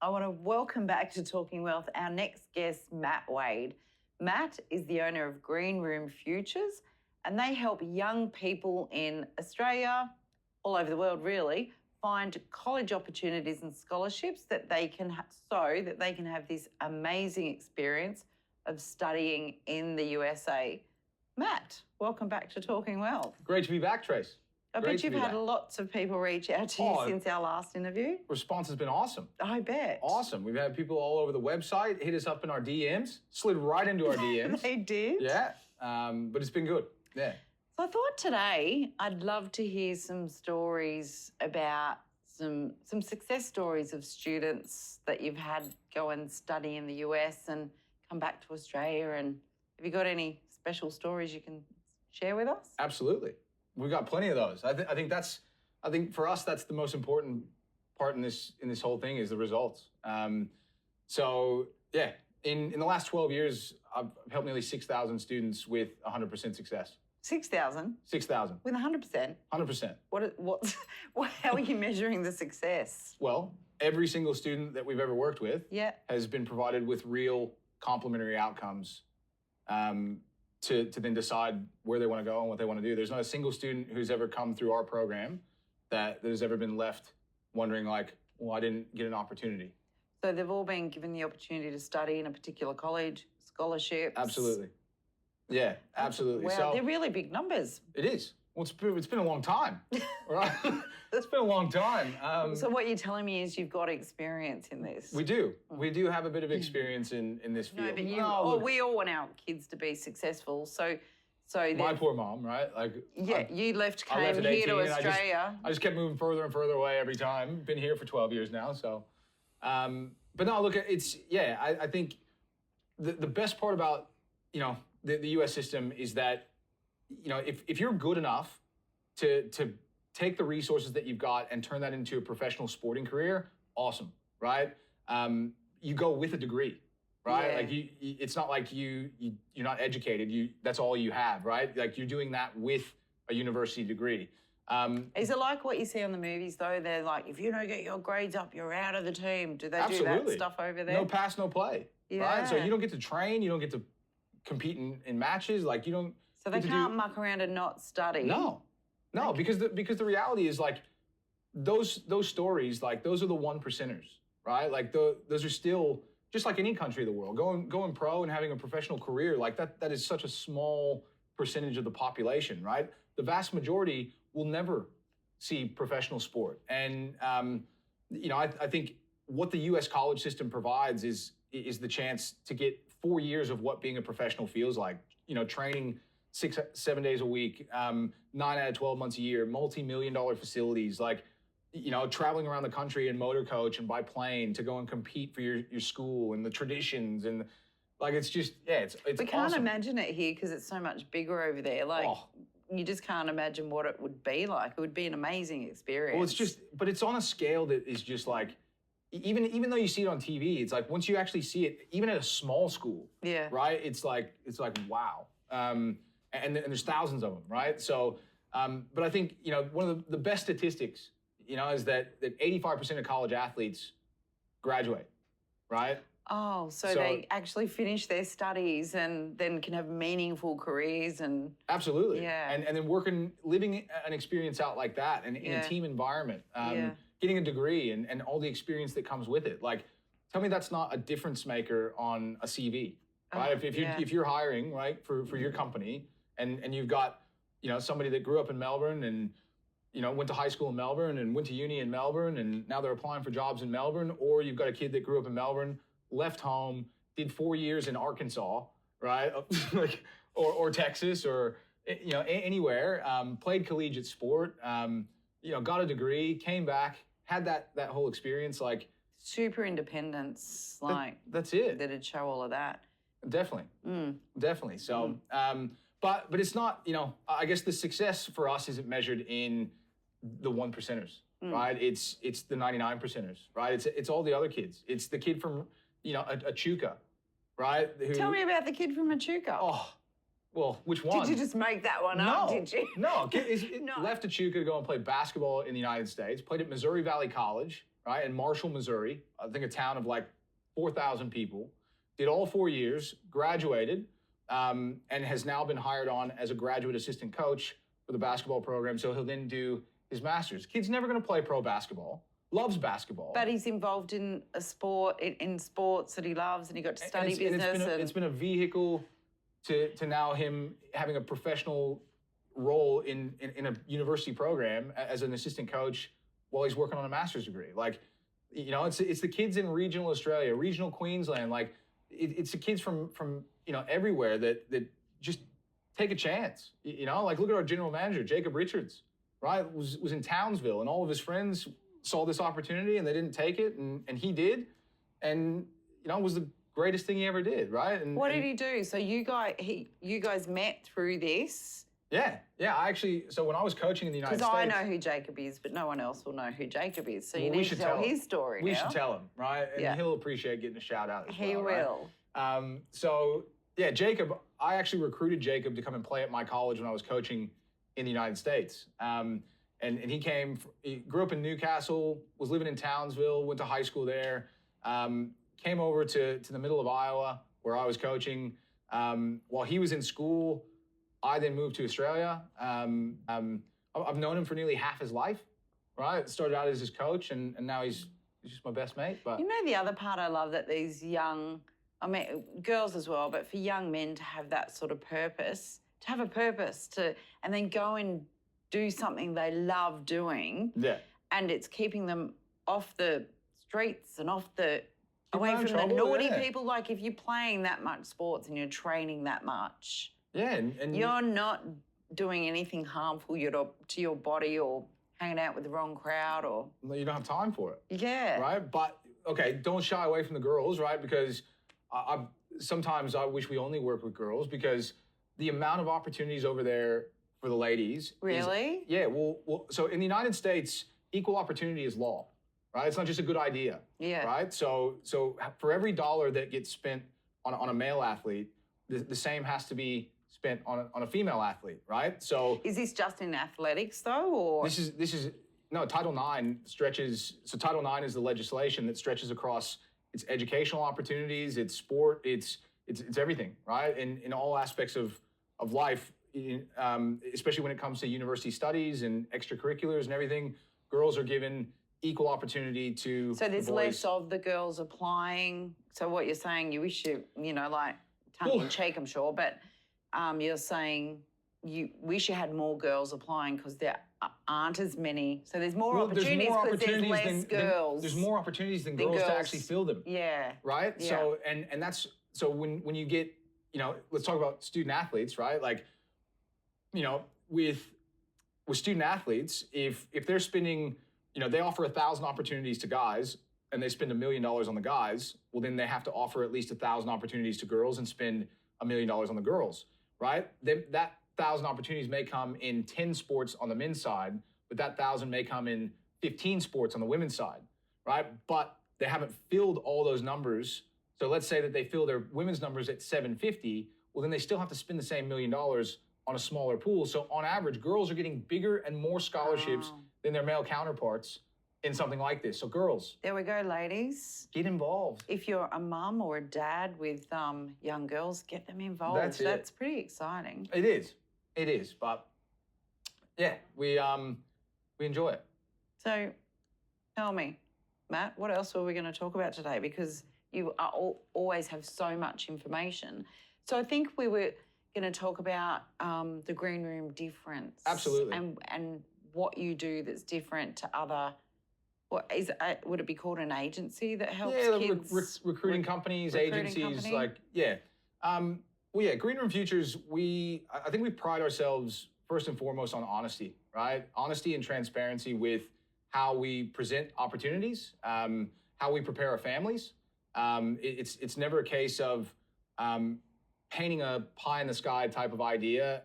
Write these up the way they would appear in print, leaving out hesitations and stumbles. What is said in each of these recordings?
I want to welcome back to Talking Wealth our next guest, Matt Wade. Matt is the owner of Green Room Futures, and they help young people in Australia, all over the world really, find college opportunities and scholarships that they can so that they can have this amazing experience of studying in the USA. Matt, welcome back to Talking Wealth. Great to be back, Trace. I bet you've had lots of people reach out to you since our last interview. Response has been awesome. I bet. Awesome. We've had people all over the website hit us up in our DMs, slid right into our DMs. They did? Yeah, but it's been good. Yeah. So I thought today I'd love to hear some stories about some success stories of students that you've had go and study in the US and come back to Australia. And have you got any special stories you can share with us? Absolutely. We've got plenty of those. I think for us that's the most important part in this whole thing is the results. So yeah, in the last 12 years, I've helped nearly 6,000 students with 100% success. 6,000? 6,000. With 100%? 100%. How are you measuring the success? Well, every single student that we've ever worked with has been provided with real complementary outcomes to then decide where they want to go and what they want to do. There's not a single student who's ever come through our program that has ever been left wondering like, well, I didn't get an opportunity. So they've all been given the opportunity to study in a particular college, scholarships. Absolutely. Yeah, absolutely. Wow, so they're really big numbers. It is. Well, it's been a long time, right? It's been a long time. So what you're telling me is you've got experience in this. We do. We do have a bit of experience in this field. No, but we all want our kids to be successful. So my poor mom, right? You came here to Australia. I just kept moving further and further away every time. Been here for 12 years now. So, but no, look, I think the best part about, the U.S. system is that, if you're good enough to take the resources that you've got and turn that into a professional sporting career, awesome, right? You go with a degree, right? Yeah. Like it's not like you're not educated. That's all you have, right? Like you're doing that with a university degree. Is it like what you see on the movies though? They're like, if you don't get your grades up, you're out of the team. Do they do that stuff over there? No pass, no play, right? So you don't get to train. You don't get to compete in matches. Like you don't. So they can't muck around and not study. No, because the reality is like those stories, like those are the 1%ers, right? Like those are still just like any country of the world going pro and having a professional career. Like that is such a small percentage of the population, right? The vast majority will never see professional sport, and I think what the U.S. college system provides is the chance to get 4 years of what being a professional feels like. Training 6-7 days a week, 9 out of 12 months a year, multi-million-dollar facilities, like, traveling around the country in motor coach and by plane to go and compete for your school and the traditions and like, it's just, it's We can't imagine it here because it's so much bigger over there. Like, you just can't imagine what it would be like. It would be an amazing experience. Well, but it's on a scale that is just like, even though you see it on TV, it's like once you actually see it, even at a small school, right? It's like wow. And there's thousands of them, right? So, but I think, one of the best statistics, is that 85% of college athletes graduate, right? Oh, so they actually finish their studies and then can have meaningful careers and... Absolutely. Yeah. And then living an experience out like that and in a team environment, getting a degree and all the experience that comes with it. Like, tell me that's not a difference maker on a CV, right? If you're hiring, right, for your company and you've got, somebody that grew up in Melbourne and, went to high school in Melbourne and went to uni in Melbourne and now they're applying for jobs in Melbourne, or you've got a kid that grew up in Melbourne, left home, did 4 years in Arkansas, right? or Texas or, anywhere, played collegiate sport, got a degree, came back, had that whole experience, like... Super independence, that's it. That'd show all of that. Definitely. So, but it's not, I guess the success for us isn't measured in the 1%ers, right? It's the 99%ers, right? It's all the other kids. It's the kid from, Echuca, right? Tell me about the kid from Echuca. Oh, well, which one? Did you just make that one up, did you? No. Left Echuca to go and play basketball in the United States, played at Missouri Valley College, right, in Marshall, Missouri. I think a town of like 4,000 people. Did all 4 years, graduated, and has now been hired on as a graduate assistant coach for the basketball program. So he'll then do his master's. Kid's never going to play pro basketball. Loves basketball. But he's involved in a sport, in sports that he loves, and he got to study business. It's been a vehicle to now him having a professional role in a university program as an assistant coach while he's working on a master's degree. Like, you know, it's the kids in regional Australia, regional Queensland. Like, it's the kids from everywhere that just take a chance. You know, like look at our general manager, Jacob Richards, right? Was in Townsville, and all of his friends saw this opportunity and they didn't take it, and he did, and you know, it was the greatest thing he ever did, right? And what did he do? So you guys met through this? Yeah. So when I was coaching in the United States, because I know who Jacob is, but no one else will know who Jacob is. So you need to tell his story. We should tell him, right? And he'll appreciate getting a shout out. He will. Right? So yeah, Jacob. I actually recruited Jacob to come and play at my college when I was coaching in the United States. And he grew up in Newcastle, was living in Townsville, went to high school there, came over to the middle of Iowa where I was coaching. While he was in school, I then moved to Australia. I've known him for nearly half his life, right? Started out as his coach, and now he's just my best mate. But you know, the other part I love that these young, I mean, girls as well, but for young men to have that sort of purpose, and then go and do something they love doing. Yeah. And it's keeping them off the streets and away from trouble, the naughty people. Like if you're playing that much sports and you're training that much, and you're not doing anything harmful to your body or hanging out with the wrong crowd or... You don't have time for it. Yeah. Right? But, okay, don't shy away from the girls, right? Because sometimes I wish we only work with girls because the amount of opportunities over there for the ladies. Really? Well, so in the United States, equal opportunity is law, right? It's not just a good idea. Yeah. Right? So for every dollar that gets spent on a male athlete, the same has to be spent on a female athlete, right? So is this just in athletics though, or this is no, Title IX stretches. So Title IX is the legislation that stretches across its educational opportunities, its sport, it's everything, right? In all aspects of life, especially when it comes to university studies and extracurriculars and everything, girls are given equal opportunity to. So there's less of the girls applying. So what you're saying, you wish like tongue in cheek, I'm sure, but you're saying you wish you had more girls applying because there aren't as many. So there's more opportunities because there's less girls. There's more opportunities than girls to actually fill them. Yeah. Right? Yeah. So and that's so when you get, let's talk about student athletes, right? Like, with student athletes, if they're spending, they offer 1,000 opportunities to guys and they spend $1 million on the guys, well, then they have to offer at least 1,000 opportunities to girls and spend $1 million on the girls, right? Then that 1,000 opportunities may come in 10 sports on the men's side, but that 1,000 may come in 15 sports on the women's side, right? But they haven't filled all those numbers. So let's say that they fill their women's numbers at 750. Well, then they still have to spend the same $1 million on a smaller pool. So on average, girls are getting bigger and more scholarships than their male counterparts in something like this. So girls. There we go, ladies. Get involved. If you're a mum or a dad with young girls, get them involved. That's pretty exciting. It is. But yeah, we enjoy it. So tell me, Matt, what else were we going to talk about today? Because you always have so much information. So I think we were going to talk about the green room difference. Absolutely. And what you do that's different to other. Would it be called an agency that helps kids? Recruiting companies, agencies, Green Room Futures, I think we pride ourselves first and foremost on honesty, right? Honesty and transparency with how we present opportunities, how we prepare our families. It's never a case of painting a pie in the sky type of idea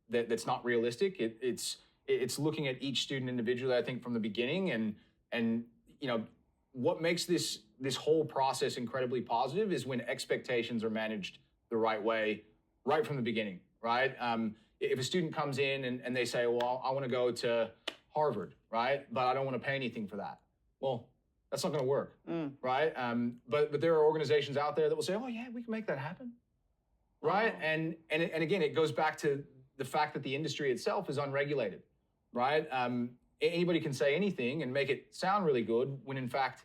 that's not realistic. It's looking at each student individually, I think, from the beginning, and what makes this whole process incredibly positive is when expectations are managed the right way, right from the beginning, right? If a student comes in and they say, well, I want to go to Harvard, right? But I don't want to pay anything for that. Well, That's not going to work, Mm. right? But there are organizations out there that will say, oh yeah, we can make that happen, right? Oh. And again, it goes back to the fact that the industry itself is unregulated, right? Anybody can say anything and make it sound really good when in fact,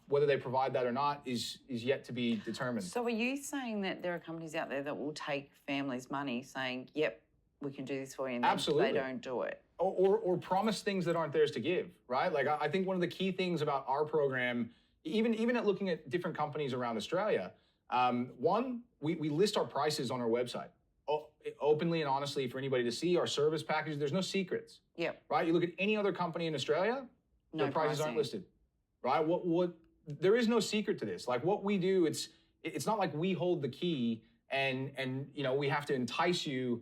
whether they provide that or not is yet to be determined. So are you saying that there are companies out there that will take families' money saying, yep, we can do this for you, and then Absolutely. they don't do it? Or promise things that aren't theirs to give, right? Like I think one of the key things about our program, even at looking at different companies around Australia, one, we list our prices on our website openly and honestly for anybody to see. Our service package, there's no secrets. Yep. Right? You look at any other company in Australia, No their prices aren't pricing. listed. Right? What there is no secret to this. Like what we do, it's not like we hold the key and we have to entice you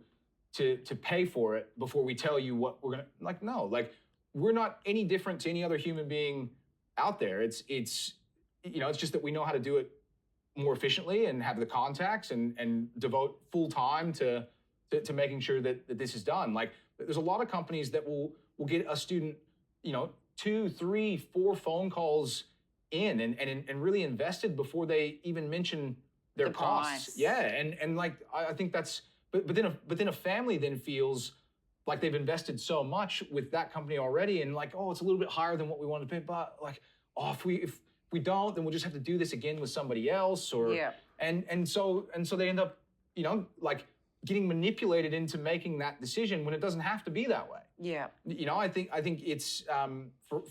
to pay for it before we tell you what we're gonna like. No, like we're not any different to any other human being out there. It's just that we know how to do it more efficiently and have the contacts and devote full time to making sure that this is done. Like there's a lot of companies that will get a student, 2, 3, 4 phone calls in and really invested before they even mention their The costs. price. Yeah, and like I think that's but then a family then feels like they've invested so much with that company already, and like, oh, it's a little bit higher than what we want to pay, but like, oh, if we don't, then we'll just have to do this again with somebody else, or Yeah. and so they end up, like getting manipulated into making that decision when it doesn't have to be that way. Yeah. I think it's for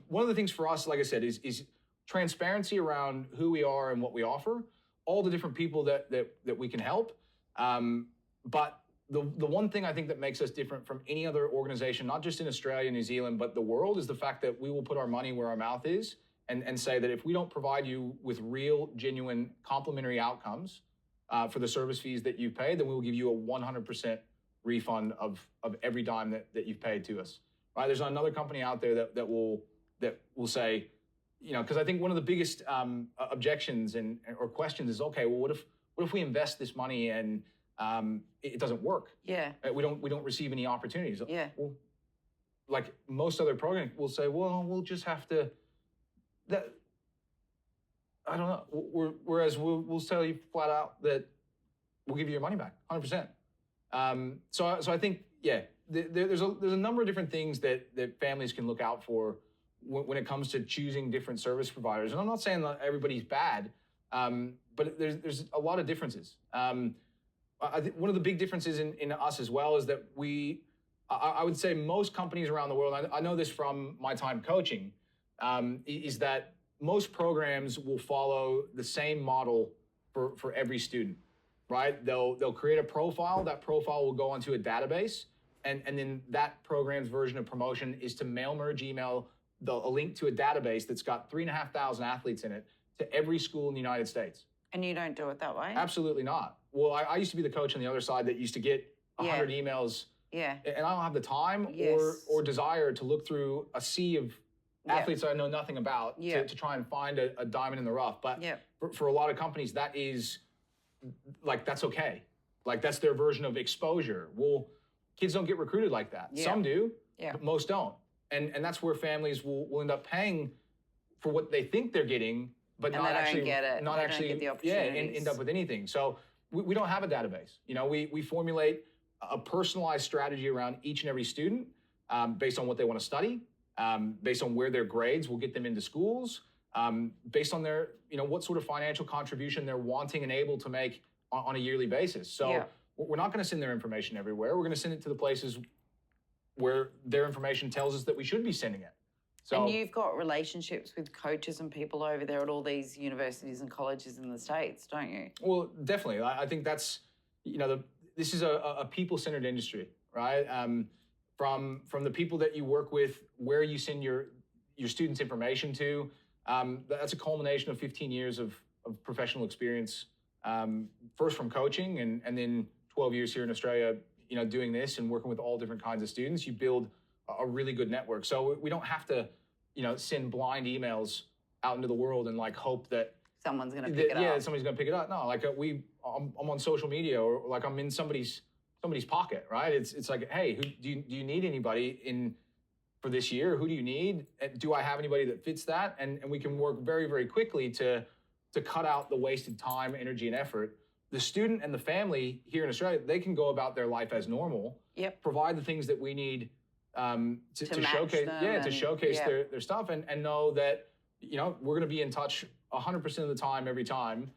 one of the things for us, like I said, is transparency around who we are and what we offer, all the different people that we can help. But the one thing I think that makes us different from any other organization, not just in Australia, New Zealand, but the world, is the fact that we will put our money where our mouth is and say that if we don't provide you with real, genuine, complimentary outcomes for the service fees that you've paid, then we will give you a 100% refund of every dime that you've paid to us. Right? There's not another company out there that will say, because I think one of the biggest objections or questions is, okay, well, what if we invest this money and it doesn't work? Yeah. We don't receive any opportunities. Yeah. Well, like most other programs will say, well, we'll just have to. That I don't know. Whereas we'll tell you flat out that we'll give you your money back, 100%. So I think, yeah, there's a number of different things that families can look out for when it comes to choosing different service providers. And I'm not saying that everybody's bad, but there's a lot of differences. I think one of the big differences in us as well is that I would say most companies around the world, I know this from my time coaching, is that most programs will follow the same model for every student, right? They'll create a profile. That profile will go onto a database, and then that program's version of promotion is to mail merge email a link to a database that's got 3,500 athletes in it to every school in the United States. And you don't do it that way? Absolutely not. Well, I used to be the coach on the other side that used to get 100 emails, Yeah. and I don't have the time Yes. or desire to look through a sea of athletes that I know nothing about Yeah. to try and find a diamond in the rough. But Yeah. for a lot of companies, that is like, that's okay. Like that's their version of exposure. Well, kids don't get recruited like that. Yeah. Some do, Yeah. but most don't. And that's where families will end up paying for what they think they're getting, but And not they don't actually get it. not They don't actually get the and opportunities. end up with anything. So we don't have a database. We formulate a personalized strategy around each and every student based on what they want to study, based on where their grades will get them into schools, based on their, what sort of financial contribution they're wanting and able to make on a yearly basis. So Yeah. we're not going to send their information everywhere. We're going to send it to the places where their information tells us that we should be sending it. So And you've got relationships with coaches and people over there at all these universities and colleges in the States, don't you? Well, definitely. I think that's, this is a people-centered industry, right? From the people that you work with, where you send your students' information to, that's a culmination of 15 years of professional experience. First from coaching and then 12 years here in Australia, doing this and working with all different kinds of students. You build a really good network. So we don't have to, send blind emails out into the world and like hope that Someone's going to pick it up. yeah, somebody's gonna pick it up. No, like I'm on social media or like I'm in somebody's pocket, right? It's like, hey, do you need anybody in for this year? Who do you need? Do I have anybody that fits that? And we can work very, very quickly to cut out the wasted time, energy, and effort. The student and the family here in Australia, they can go about their life as normal. Yep. Provide the things that we need to match showcase, them to showcase yeah. their stuff, and know that we're going to be in touch 100% of the time, every time,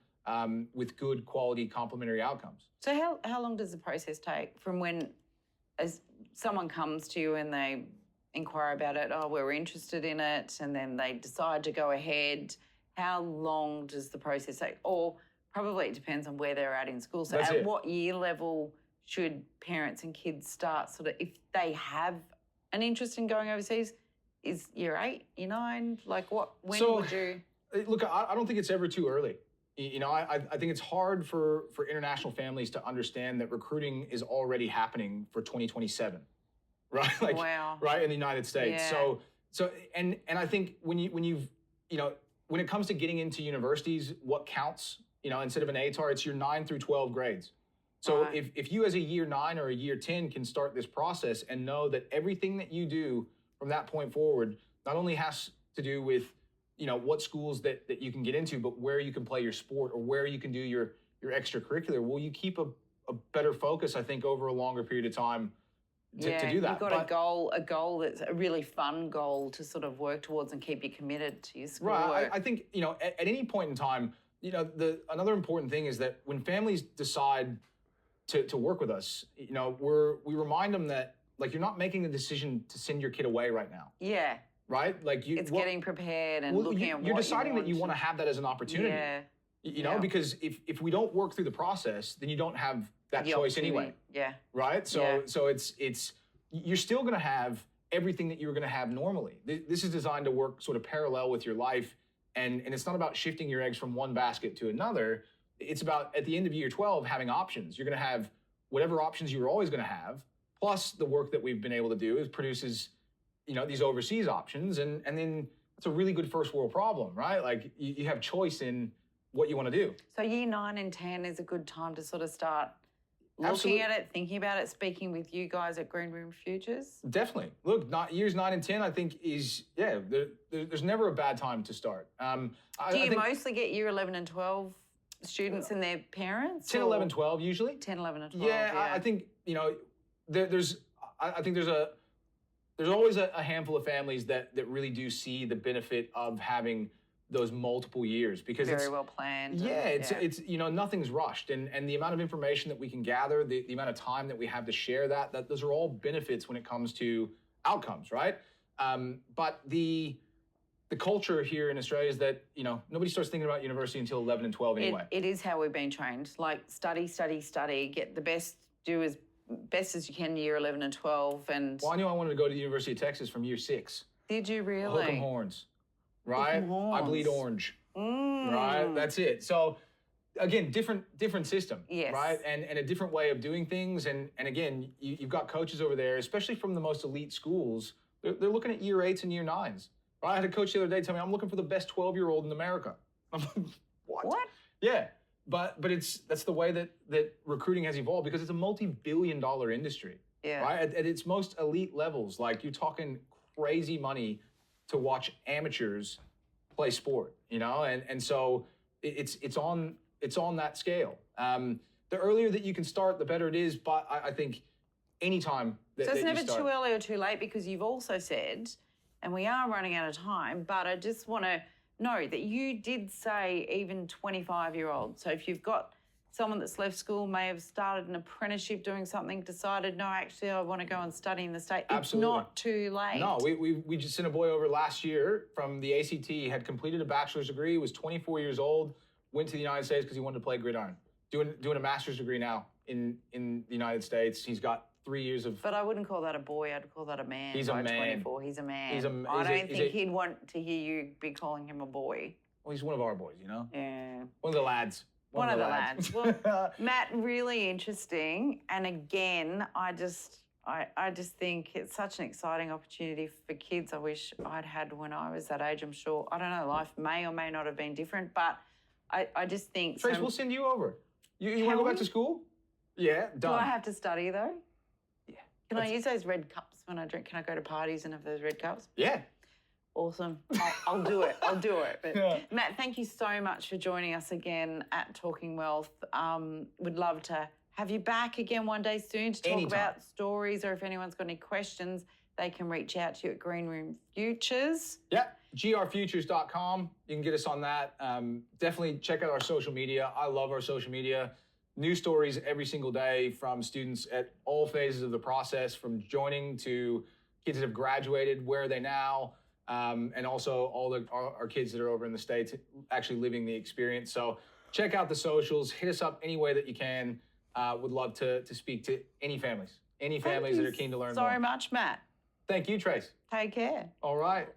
with good quality complementary outcomes. So how long does the process take from when as someone comes to you and they inquire about it, oh, we're interested in it, and then they decide to go ahead? How long does the process take? Or probably it depends on where they're at in school. So at what year level should parents and kids start sort of, if they have an interest in going overseas? Is year 8, year 9? Like when would you? Look, I don't think it's ever too early. I think it's hard for international families to understand that recruiting is already happening for 2027, right? Like, wow. Right, in the United States. Yeah. So I think when it comes to getting into universities, what counts, instead of an ATAR, it's your 9 through 12 grades. So right. if you as a year 9 or a year 10 can start this process and know that everything that you do from that point forward not only has to do with what schools that you can get into, but where you can play your sport or where you can do your extracurricular, well, you keep a better focus, I think, over a longer period of time to do that. You've got a goal that's a really fun goal to sort of work towards and keep you committed to your schoolwork. Right. I think, at any point in time, another important thing is that when families decide to work with us, we remind them that, like, you're not making the decision to send your kid away right now. Yeah. Right? Like it's getting prepared and looking at what you're deciding you that you want to have that as an opportunity. Yeah. Because if we don't work through the process, then you don't have that choice anyway. Yeah. Right? So it's you're still going to have everything that you're going to have normally. This is designed to work sort of parallel with your life, and it's not about shifting your eggs from one basket to another. It's about, at the end of year 12, having options. You're going to have whatever options you were always going to have, plus the work that we've been able to do produces these overseas options, and then it's a really good first world problem, right? Like you have choice in what you want to do. So year 9 and 10 is a good time to sort of start Absolutely. looking at it, thinking about it, speaking with you guys at Green Room Futures. Definitely. Look, years 9 and 10, I think there's never a bad time to start. Do you mostly get year 11 and 12 students and their parents? 10, 11, 12 usually. 10, 11 and 12. Yeah. I think there's always a handful of families that really do see the benefit of having those multiple years, because very well planned. Yeah, it's nothing's rushed, and the amount of information that we can gather, the amount of time that we have to share that those are all benefits when it comes to outcomes, right? But the culture here in Australia is that nobody starts thinking about university until 11 and 12 anyway. It is how we've been trained. Like study, get the best, do as best as you can year 11 and 12. And well, I knew I wanted to go to the University of Texas from year 6. Did you really? Hook 'em horns, right? Hook 'em horns. I bleed orange, right? That's it. So again, different system, yes. Right? And a different way of doing things. And again, you've got coaches over there, especially from the most elite schools. They're looking at year 8s and year 9s. Right? I had a coach the other day tell me, I'm looking for the best 12-year-old in America. I'm like, what? Yeah. But that's the way that recruiting has evolved, because it's a multi-billion-dollar industry. Yeah. Right? At its most elite levels, like, you're talking crazy money to watch amateurs play sport, and so it's on that scale. The earlier that you can start, the better it is. But I think any time that so it's that never you start, too early or too late, because you've also said, and we are running out of time, but I just want to know that you did say even 25-year-olds. So if you've got someone that's left school, may have started an apprenticeship doing something, decided, no, actually, I want to go and study in the States. Absolutely. It's not too late. No, we just sent a boy over last year from the ACT, had completed a bachelor's degree, was 24 years old, went to the United States because he wanted to play gridiron. Doing a master's degree now in the United States. He's got 3 years of... But I wouldn't call that a boy, I'd call that a man. He's a man. 24, he's a man. I don't think he'd want to hear you be calling him a boy. Well, he's one of our boys, Yeah. One of the lads. One of the lads. Well, Matt, really interesting. And again, I just think it's such an exciting opportunity for kids. I wish I'd had when I was that age. I'm sure, I don't know, life may or may not have been different, but I just think... Trace, we'll send you over. You want to go back to school? Yeah, done. Do I have to study though? Yeah. Can I use those red cups when I drink? Can I go to parties and have those red cups? Yeah. Awesome. I'll do it. I'll do it. But Yeah. Matt, thank you so much for joining us again at Talking Wealth. Would love to have you back again one day soon to talk Anytime. about stories, or if anyone's got any questions, they can reach out to you at Green Room Futures. Yeah, grfutures.com. You can get us on that. Definitely check out our social media. I love our social media. New stories every single day from students at all phases of the process, from joining to kids that have graduated, where are they now, and also all our kids that are over in the States actually living the experience. So check out the socials. Hit us up any way that you can. Would love to speak to any families that are keen to learn more. So much, Matt. Thank you, Trace. Take care. All right.